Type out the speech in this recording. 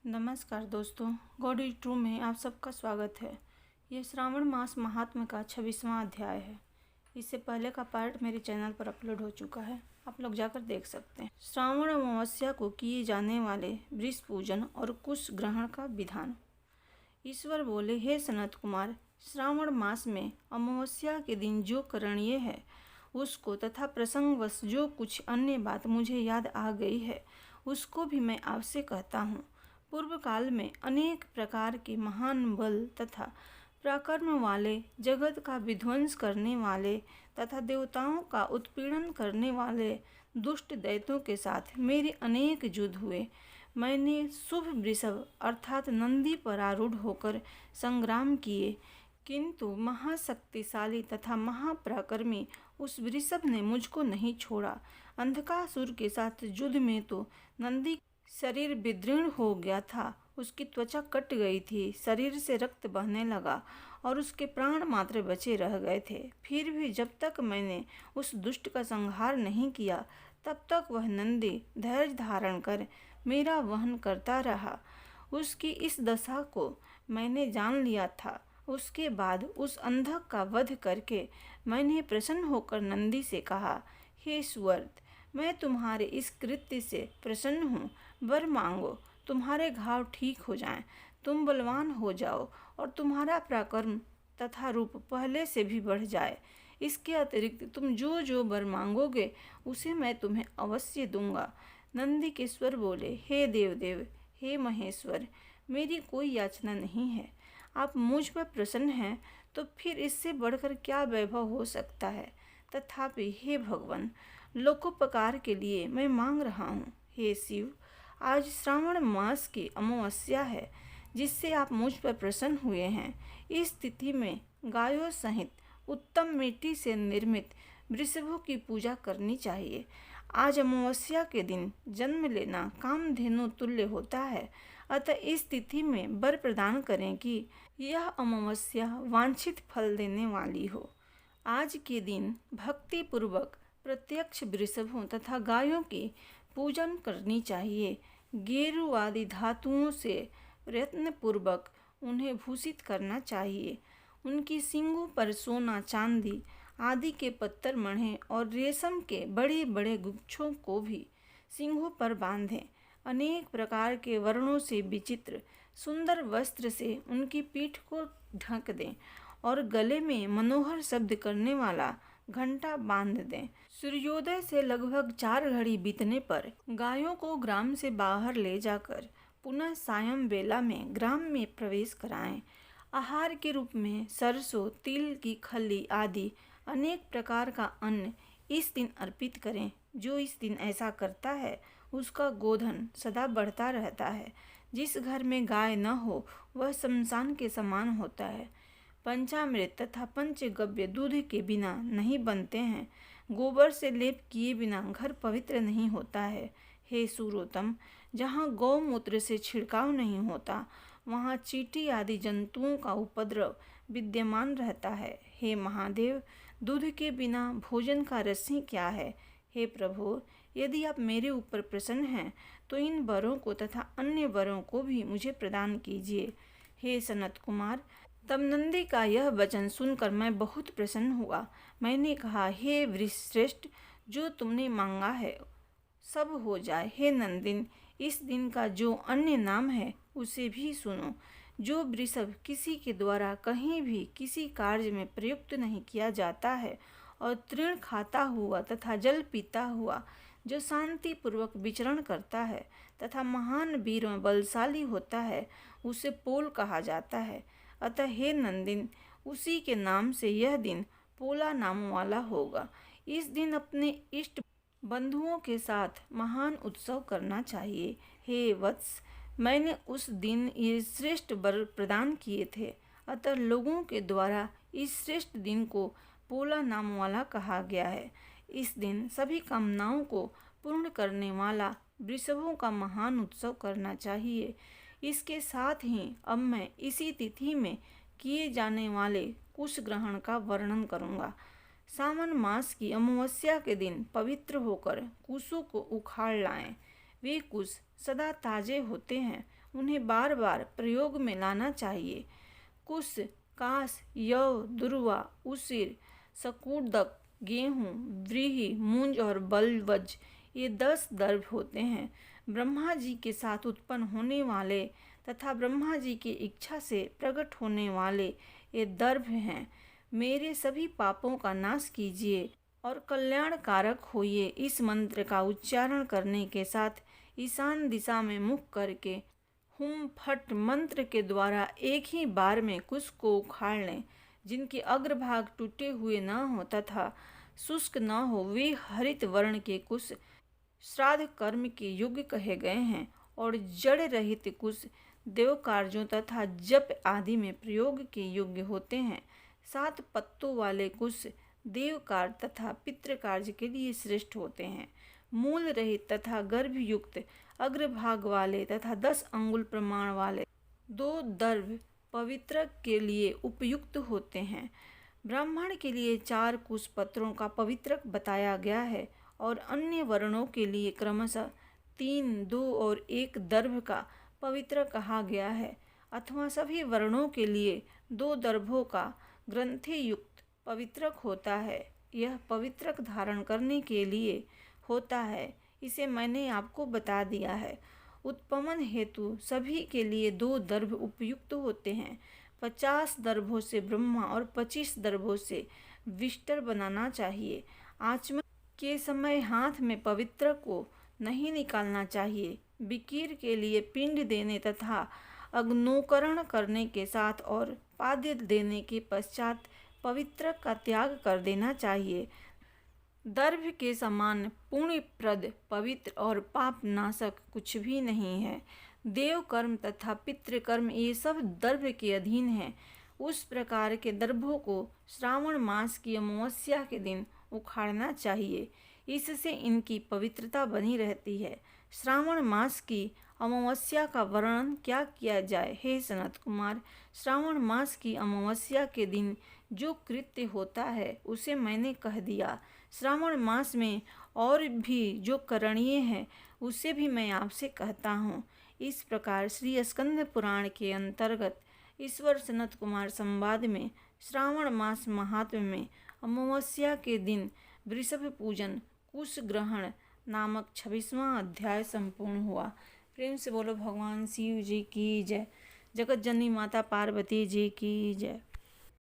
नमस्कार दोस्तों, God is true में आप सबका स्वागत है। ये श्रावण मास महात्म्य का 26वां अध्याय है। इससे पहले का पार्ट मेरे चैनल पर अपलोड हो चुका है, आप लोग जाकर देख सकते हैं। श्रावण अमावस्या को किए जाने वाले वृष पूजन और कुश ग्रहण का विधान। ईश्वर बोले, हे सनत कुमार, श्रावण मास में अमावस्या के दिन जो करणीय है उसको तथा प्रसंगवश जो कुछ अन्य बात मुझे याद आ गई है उसको भी मैं आपसे कहता हूँ। पूर्व काल में अनेक प्रकार के महान बल तथा पराक्रम वाले, जगत का विध्वंस करने वाले तथा देवताओं का उत्पीड़न करने वाले दुष्ट दैत्यों के साथ मेरे अनेक युद्ध हुए। मैंने शुभ वृषभ अर्थात नंदी पर आरूढ़ होकर संग्राम किए, किंतु महाशक्तिशाली तथा महापराक्रमी उस वृषभ ने मुझको नहीं छोड़ा। अंधकासुर के साथ युद्ध में तो नंदी शरीर विदीर्ण हो गया था, उसकी त्वचा कट गई थी, शरीर से रक्त बहने लगा और उसके प्राण मात्र बचे रह गए थे। फिर भी जब तक मैंने उस दुष्ट का संहार नहीं किया तब तक वह नंदी धैर्य धारण कर मेरा वहन करता रहा। उसकी इस दशा को मैंने जान लिया था। उसके बाद उस अंधक का वध करके मैंने प्रसन्न होकर नंदी से कहा, हे सुवर्त, मैं तुम्हारे इस कृत्य से प्रसन्न हूँ। वर मांगो, तुम्हारे घाव ठीक हो जाएं, तुम बलवान हो जाओ और तुम्हारा पराक्रम तथा रूप पहले से भी बढ़ जाए। इसके अतिरिक्त तुम जो जो वर मांगोगे उसे मैं तुम्हें अवश्य दूंगा। नंदी के स्वर बोले, हे देवदेव, हे महेश्वर, मेरी कोई याचना नहीं है। आप मुझ पर प्रसन्न हैं तो फिर इससे बढ़कर क्या वैभव हो सकता है। तथापि हे भगवान, लोकोपकार के लिए मैं मांग रहा हूँ। हे शिव, आज श्रावण मास की अमावस्या है जिससे आप मुझ पर प्रसन्न हुए हैं। इस तिथि में गायों सहित उत्तम मिट्टी से निर्मित वृषभों की पूजा करनी चाहिए। आज अमावस्या के दिन जन्म लेना कामधेनु तुल्य होता है, अतः इस तिथि में वर प्रदान करें कि यह अमावस्या वांछित फल देने वाली हो। आज के दिन भक्ति पूर्वक प्रत्यक्ष वृषभों तथा गायों की पूजन करनी चाहिए। गेरु आदि धातुओं से प्रयत्न पूर्वक उन्हें भूषित करना चाहिए। उनकी सींगों पर सोना, चांदी आदि के पत्थर मढ़ें और रेशम के बड़े बड़े गुच्छों को भी सींगों पर बांधें। अनेक प्रकार के वर्णों से विचित्र सुंदर वस्त्र से उनकी पीठ को ढक दें और गले में मनोहर शब्द करने वाला घंटा बांध दें। सूर्योदय से लगभग 4 घड़ी बीतने पर गायों को ग्राम से बाहर ले जाकर पुनः सायं वेला में ग्राम में प्रवेश कराएं। आहार के रूप में सरसों, तिल की खल्ली आदि अनेक प्रकार का अन्न इस दिन अर्पित करें। जो इस दिन ऐसा करता है उसका गोधन सदा बढ़ता रहता है। जिस घर में गाय न हो वह शमशान के समान होता है। पंचामृत तथा पंचगव्य दूध के बिना नहीं बनते हैं। गोबर से लेप किए बिना घर पवित्र नहीं होता है। हे सूरोत्तम, जहाँ गौमूत्र से छिड़काव नहीं होता वहाँ चींटी आदि जंतुओं का उपद्रव विद्यमान रहता है। हे महादेव, दूध के बिना भोजन का रस ही क्या है। हे प्रभु, यदि आप मेरे ऊपर प्रसन्न हैं तो इन वरों को तथा अन्य वरों को भी मुझे प्रदान कीजिए। हे सनत कुमार, तब नंदी का यह वचन सुनकर मैं बहुत प्रसन्न हुआ। मैंने कहा, हे वृषश्रेष्ठ, जो तुमने मांगा है सब हो जाए। हे नंदिन, इस दिन का जो अन्य नाम है उसे भी सुनो। जो वृषभ किसी के द्वारा कहीं भी किसी कार्य में प्रयुक्त नहीं किया जाता है और तृण खाता हुआ तथा जल पीता हुआ, जो शांति पूर्वक विचरण करता है तथा महान वीर व बलशाली होता है, उसे पोल कहा जाता है। अतः हे नंदिन, उसी के नाम से यह दिन पोला नाम वाला होगा। इस दिन अपने इष्ट बंधुओं के साथ महान उत्सव करना चाहिए। हे वत्स, मैंने उस दिन ये श्रेष्ठ वर प्रदान किए थे, अतः लोगों के द्वारा इस श्रेष्ठ दिन को पोला नाम वाला कहा गया है। इस दिन सभी कामनाओं को पूर्ण करने वाला वृषभों का महान उत्सव करना चाहिए। इसके साथ ही अब मैं इसी तिथि में किए जाने वाले कुश ग्रहण का वर्णन करूँगा। सावन मास की अमावस्या के दिन पवित्र होकर कुशों को उखाड़ लाएं। वे कुश सदा ताजे होते हैं उन्हें बार बार प्रयोग में लाना चाहिए। कुश, काश, यव, दुर्वा, उसिर, शकूदक, गेहूँ, व्रीहि, मूंज और बलवज, ये 10 दर्भ होते हैं। ब्रह्मा जी के साथ उत्पन्न होने वाले तथा ब्रह्मा जी की इच्छा से प्रकट होने वाले ये दर्भ हैं। मेरे सभी पापों का नाश कीजिए और कल्याण कारक होइए। इस मंत्र का उच्चारण करने के साथ ईशान दिशा में मुख करके हुम फट मंत्र के द्वारा एक ही बार में कुश को उखाड़ लें। जिनके अग्रभाग टूटे हुए न हो तथा शुष्क न हो, वे हरित वर्ण के कुश श्राद्ध कर्म के योग्य कहे गए हैं और जड़ रहित कुश देव कार्यों तथा जप आदि में प्रयोग के योग्य होते हैं। 7 पत्तों वाले कुश देव कार्य तथा पितृ कार्य के लिए श्रेष्ठ होते हैं। मूल रहित तथा गर्भयुक्त अग्रभाग वाले तथा 10 अंगुल प्रमाण वाले 2 दर्भ पवित्रक के लिए उपयुक्त होते हैं। ब्राह्मण के लिए 4 कुश पत्रों का पवित्रक बताया गया है और अन्य वर्णों के लिए क्रमशः 3, 2 और 1 दर्भ का पवित्र कहा गया है, अथवा सभी वर्णों के लिए 2 दर्भों का ग्रंथि युक्त पवित्रक होता है। यह पवित्रक धारण करने के लिए होता है, इसे मैंने आपको बता दिया है। उत्पमन हेतु सभी के लिए 2 दर्भ उपयुक्त होते हैं। 50 दर्भों से ब्रह्मा और 25 दर्भों से विष्टर बनाना चाहिए। आचमन के समय हाथ में पवित्र को नहीं निकालना चाहिए। बिकीर के लिए पिंड देने तथा अग्नोकरण करने के साथ और पाद्य देने के पश्चात पवित्र का त्याग कर देना चाहिए। दर्भ के समान पुण्यप्रद, पवित्र और पाप नाशक कुछ भी नहीं है। देव कर्म तथा पितृकर्म ये सब दर्भ के अधीन है। उस प्रकार के दर्भों को श्रावण मास की अमावस्या के दिन उखाड़ना चाहिए, इससे इनकी पवित्रता बनी रहती है। श्रावण मास की अमावस्या का वर्णन क्या किया जाए। हे सनत कुमार, श्रावण मास की अमावस्या के दिन जो कृत्य होता है उसे मैंने कह दिया। श्रावण मास में और भी जो करणीय है उसे भी मैं आपसे कहता हूँ। इस प्रकार श्री स्कंद पुराण के अंतर्गत ईश्वर सनत कुमार संवाद में श्रावण मास महात्म्य में अमावस्या के दिन वृषभ पूजन कुश ग्रहण नामक 26वां अध्याय संपूर्ण हुआ। प्रेम से बोलो भगवान शिव जी की जय। जगत जननी माता पार्वती जी की जय।